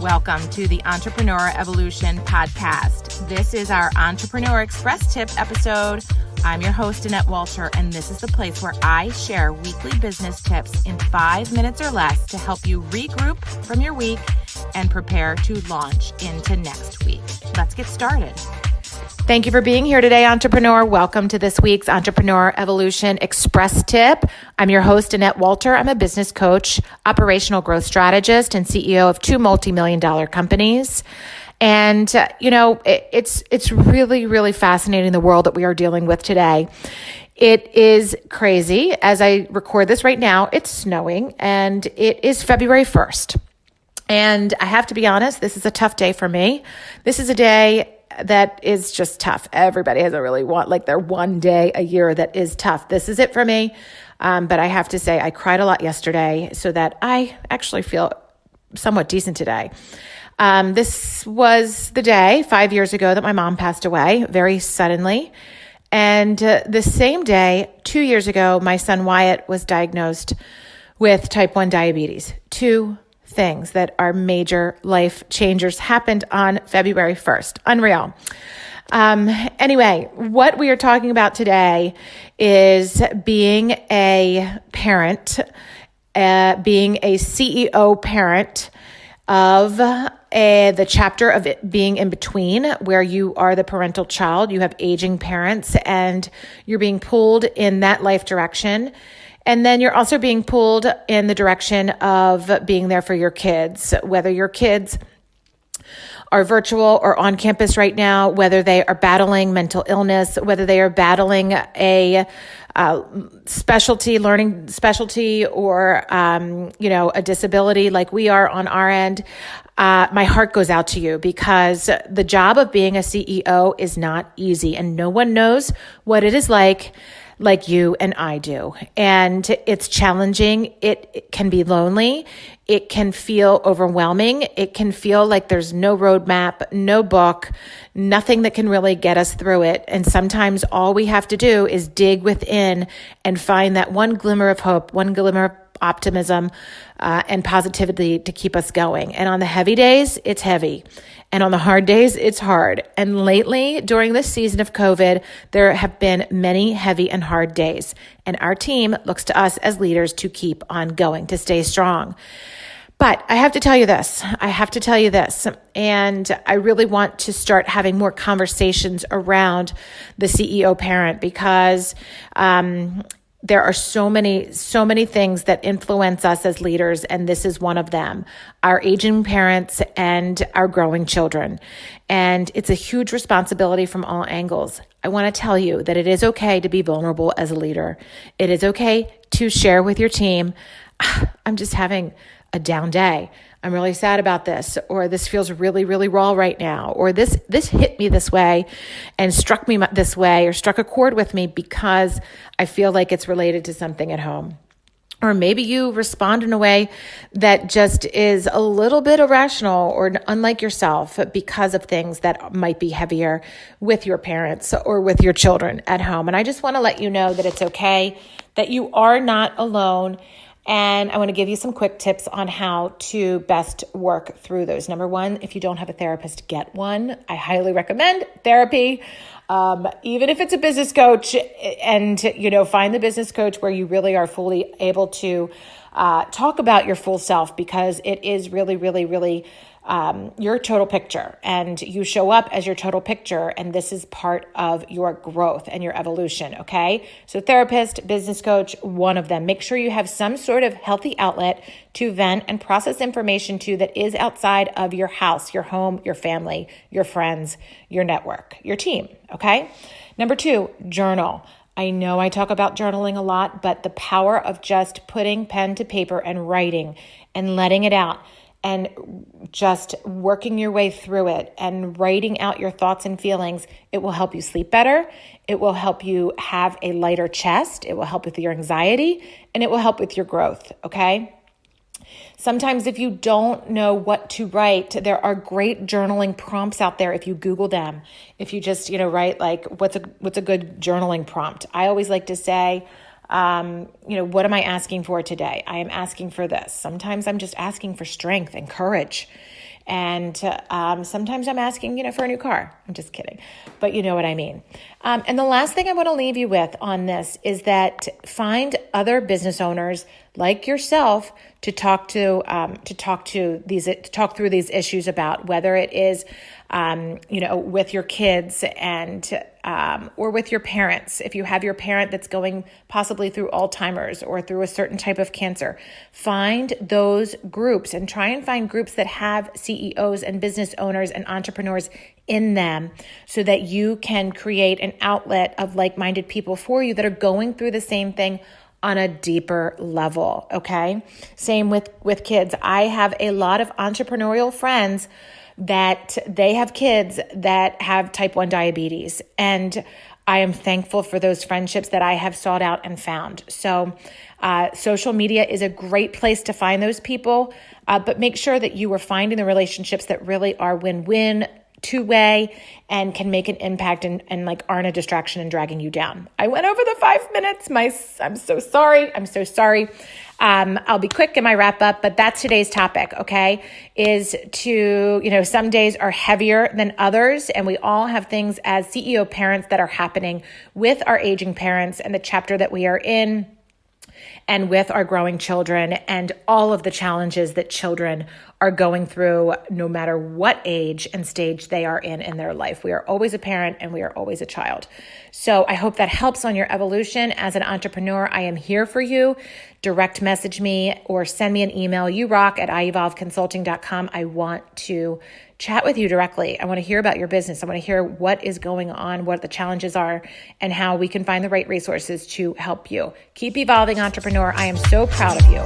Welcome to the Entrepreneur Evolution Podcast. This is our Entrepreneur Express Tip episode. I'm your host, Annette Walter, and this is the place where I share weekly business tips in 5 minutes or less to help you regroup from your week and prepare to launch into next week. Let's get started. Thank you for being here today, entrepreneur. Welcome to this week's Entrepreneur Evolution Express Tip. I'm your host, Annette Walter. I'm a business coach, operational growth strategist, and CEO of 2 multi-million-dollar companies. And, it's really, really fascinating, the world that we are dealing with today. It is crazy. As I record this right now, it's snowing, and it is February 1st. And I have to be honest, this is a tough day for me. This is a day that is just tough. Everybody has their one day a year that is tough. This is it for me. But I have to say, I cried a lot yesterday so that I actually feel somewhat decent today. This was the day 5 years ago that my mom passed away very suddenly. And the same day, 2 years ago, my son Wyatt was diagnosed with type 1 diabetes. 2 things that are major life changers happened on February 1st. Unreal. Anyway, what we are talking about today is being a parent, being a CEO parent of the chapter of it being in between, where you are the parental child, you have aging parents, and you're being pulled in that life direction. And then you're also being pulled in the direction of being there for your kids, whether your kids are virtual or on campus right now, whether they are battling mental illness, whether they are battling a learning specialty, or, a disability like we are on our end. My heart goes out to you, because the job of being a CEO is not easy, and no one knows what it is like you and I do. And it's challenging. It can be lonely. It can feel overwhelming. It can feel like there's no roadmap, no book, nothing that can really get us through it. And sometimes all we have to do is dig within and find that one glimmer of hope, one glimmer of optimism, and positivity to keep us going. And on the heavy days, it's heavy. And on the hard days, it's hard. And lately, during this season of COVID, there have been many heavy and hard days. And our team looks to us as leaders to keep on going, to stay strong. But I have to tell you this. And I really want to start having more conversations around the CEO parent, because there are so many things that influence us as leaders, and this is one of them: our aging parents and our growing children. And it's a huge responsibility from all angles. I want to tell you that it is okay to be vulnerable as a leader. It is okay to share with your team, I'm just having a down day. I'm really sad about this, or this feels really, really raw right now, or this hit me this way and struck me this way, or struck a chord with me because I feel like it's related to something at home. Or maybe you respond in a way that just is a little bit irrational or unlike yourself because of things that might be heavier with your parents or with your children at home. And I just want to let you know that it's okay, that you are not alone. And I want to give you some quick tips on how to best work through those. Number one, if you don't have a therapist, get one. I highly recommend therapy, even if it's a business coach, and, find the business coach where you really are fully able to talk about your full self, because it is really, really, really your total picture, and you show up as your total picture, and this is part of your growth and your evolution, okay? So therapist, business coach, one of them. Make sure you have some sort of healthy outlet to vent and process information to that is outside of your house, your home, your family, your friends, your network, your team, okay? Number 2, journal. I know I talk about journaling a lot, but the power of just putting pen to paper and writing and letting it out, and just working your way through it and writing out your thoughts and feelings, it will help you sleep better. It will help you have a lighter chest. It will help with your anxiety, and it will help with your growth, okay? Sometimes if you don't know what to write, there are great journaling prompts out there if you Google them. If you just, write like, what's a good journaling prompt? I always like to say, what am I asking for today? I am asking for this. Sometimes I'm just asking for strength and courage. And sometimes I'm asking, for a new car. I'm just kidding. But you know what I mean. And the last thing I want to leave you with on this is that find other business owners like yourself to talk through these issues about, whether it is, with your kids and or with your parents. If you have your parent that's going possibly through Alzheimer's or through a certain type of cancer, find those groups and try and find groups that have CEOs and business owners and entrepreneurs in them so that you can create an outlet of like-minded people for you that are going through the same thing on a deeper level, okay? Same with kids. I have a lot of entrepreneurial friends that they have kids that have type 1 diabetes. And I am thankful for those friendships that I have sought out and found. So social media is a great place to find those people, but make sure that you are finding the relationships that really are win-win, two-way, and can make an impact and like aren't a distraction and dragging you down. I went over the 5 minutes. I'm so sorry. I'll be quick in my wrap up, but that's today's topic, okay? Is to, some days are heavier than others, and we all have things as CEO parents that are happening with our aging parents and the chapter that we are in, and with our growing children and all of the challenges that children are going through no matter what age and stage they are in their life. We are always a parent and we are always a child. So I hope that helps on your evolution as an entrepreneur. I am here for you. Direct message me or send me an email, yourock@ievolveconsulting.com. I want to chat with you directly. I want to hear about your business. I want to hear what is going on, what the challenges are, and how we can find the right resources to help you. Keep evolving, entrepreneur. I am so proud of you.